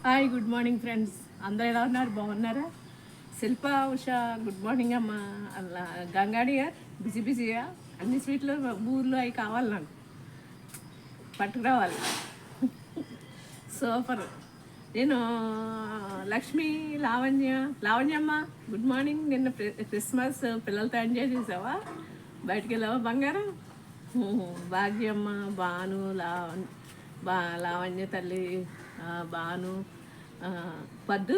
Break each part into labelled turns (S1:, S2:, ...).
S1: Hi good morning friends, అందరూ ఎలా ఉన్నారు? బాగున్నారా? శిల్ప ఉషా గుడ్ మార్నింగ్ అమ్మా. అలా గంగాడియా బిజీగా అన్ని స్వీట్లు ఊర్లో అవి కావాలి, నాకు పట్టుకురావాలి. సూపర్. నేను లక్ష్మి లావణ్యమ్మ గుడ్ మార్నింగ్. నిన్న క్రిస్మస్ పిల్లలతో ఎంజాయ్ చేసావా? బయటికి వెళ్ళావా బంగారం? భాగ్యమ్మ, భాను, లావణ్య తల్లి, భాను, పద్దు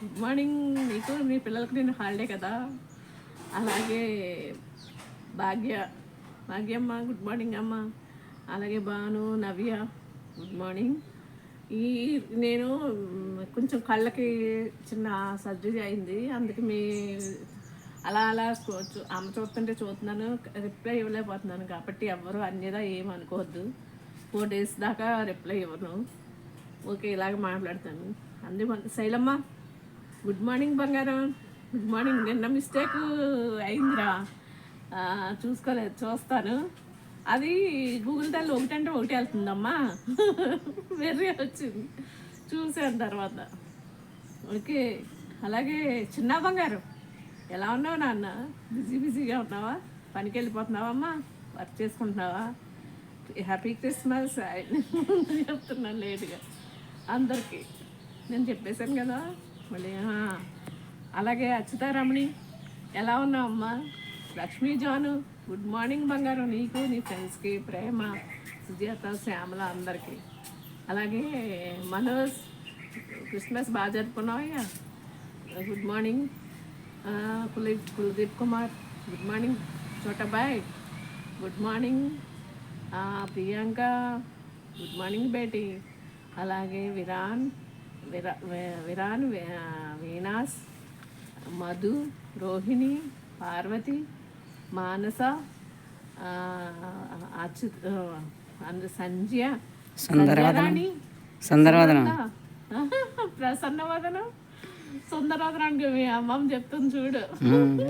S1: గుడ్ మార్నింగ్. నీకు మీ పిల్లలకు నేను హాలిడే కదా. అలాగే భాగ్యమ్మ గుడ్ మార్నింగ్ అమ్మ. అలాగే భాను, నవ్య గుడ్ మార్నింగ్. నేను కొంచెం కళ్ళకి చిన్న సర్జరీ అయింది, అందుకే అలా అమ్మ చూస్తుంటే చూస్తున్నాను, రిప్లై ఇవ్వలేకపోతున్నాను. కాబట్టి ఎవ్వరూ అన్యదా ఏమనుకోవద్దు. 4 days దాకా రిప్లై ఇవ్వను. ఓకే, ఇలాగ మాట్లాడతాను. అందుకే శైలమ్మ గుడ్ మార్నింగ్ బంగారం. Good morning. నిన్న మిస్టేక్ అయిందిరా, చూసుకోలేదు, చూస్తాను. అది గూగుల్ తల్లి 1 అంటే 1 వెళ్తుందమ్మా. వెర్రీ వచ్చింది చూసాను తర్వాత. ఓకే, అలాగే చిన్న బంగారం ఎలా ఉన్నావు నాన్న? బిజీగా ఉన్నావా? పనికి వెళ్ళిపోతున్నావా అమ్మా? వర్క్ చేసుకుంటున్నావా? హ్యాపీ క్రిస్మస్ చెప్తున్నాను లేట్గా అందరికీ. నేను చెప్పేశాను కదా మళ్ళీ. అలాగే అచ్యుతారమణి ఎలా ఉన్నావు అమ్మా? లక్ష్మీ జాను గుడ్ మార్నింగ్ బంగారం. నీకు, నీ ఫ్రెండ్స్కి, ప్రేమ, సుజాత, శ్యామల అందరికీ. అలాగే మనోజ్ క్రిస్మస్ బాగా జరుపుకున్నావయ్యా? Good morning. Kuldeep Kumar good morning. Chhotabhai good morning. Priyanka good morning బేటీ. అలాగే విరాన్, వీనాస్, మధు, రోహిణి, పార్వతి, మానస, సంధ్య, సంధ్యారాణి, ప్రసన్నవదనం, సుందరవదనానికి మీ అమ్మమ్మ చెప్తుంది చూడు.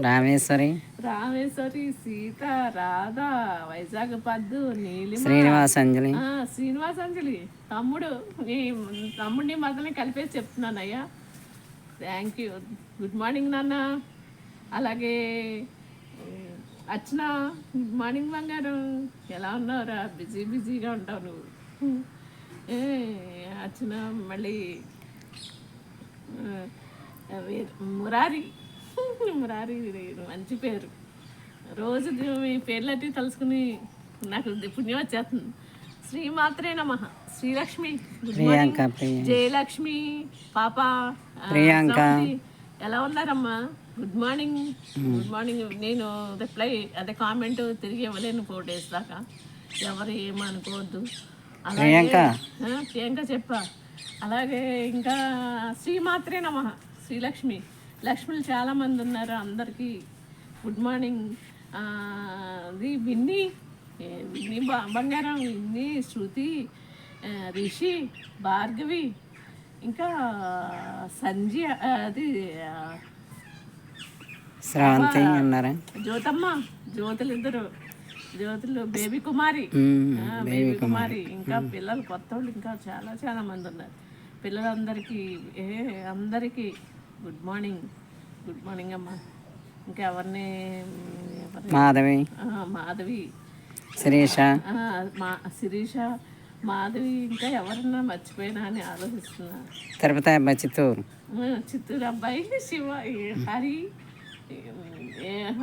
S1: రామేశ్వరి, సీత, రాధ, వైజాగ్ పద్దు, నీలిమ, శ్రీనివాసంజలి తమ్ముడు. నీ తమ్ముడిని మదల్ని కలిపేసి చెప్తున్నాను అయ్యా. Thank you. గుడ్ మార్నింగ్ నాన్న. అలాగే అర్చన గుడ్ మార్నింగ్ బంగారం. ఎలా ఉన్నావురా? బిజీగా ఉంటావు నువ్వు. అర్చన మళ్ళీ మురారి మంచి పేరు. రోజు మీ పేర్లట్టి తలుసుకుని నాకు పుణ్యం వచ్చేస్తుంది. శ్రీమాత్రే నమః. Srilakshmi good morning. జయలక్ష్మి పాప, ప్రియాంక ఎలా ఉన్నారమ్మా? Good morning. నేను రిప్లై కామెంట్ తిరిగి ఇవ్వలేను 4 days దాకా. ఎవరు ఏమనుకోవద్దు. ప్రియాంక చెప్పా. అలాగే ఇంకా శ్రీమాత్రే నమః. లక్ష్మిలు చాలామంది ఉన్నారు, అందరికీ గుడ్ మార్నింగ్. అది విన్నీ బంగారం, విన్నీ, శృతి, రిషి, భార్గవి, ఇంకా సంధ్య, అది శ్రావంతి ఉన్నారా, జ్యోతమ్మ, జ్యోతులు, బేబీ కుమారి, ఇంకా పిల్లలు కొత్త వాళ్ళు ఇంకా చాలా మంది ఉన్నారు. పిల్లలందరికీ అందరికీ గుడ్ మార్నింగ్ అమ్మా. ఇంకా ఎవరిని? మాధవి, శిరీష, మాధవి, ఇంకా ఎవరన్నా మర్చిపోయినా అని ఆలోచిస్తున్నా. తిరుపతి అబ్బాయి, చిత్తూరు అబ్బాయి, శివ,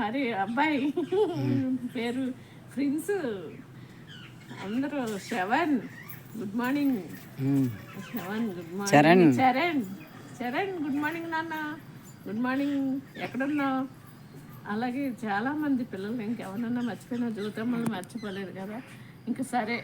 S1: హరి అబ్బాయి పేరు ప్రిన్స్, అందరూ. Shravan good morning. Charan good morning నాన్న. Good morning. ఎక్కడున్నావు? అలాగే చాలామంది పిల్లలు ఇంకెవరన్నా మర్చిపోయినా, జ్యోతమ్మలు మర్చిపోలేదు కదా. ఇంకా సరే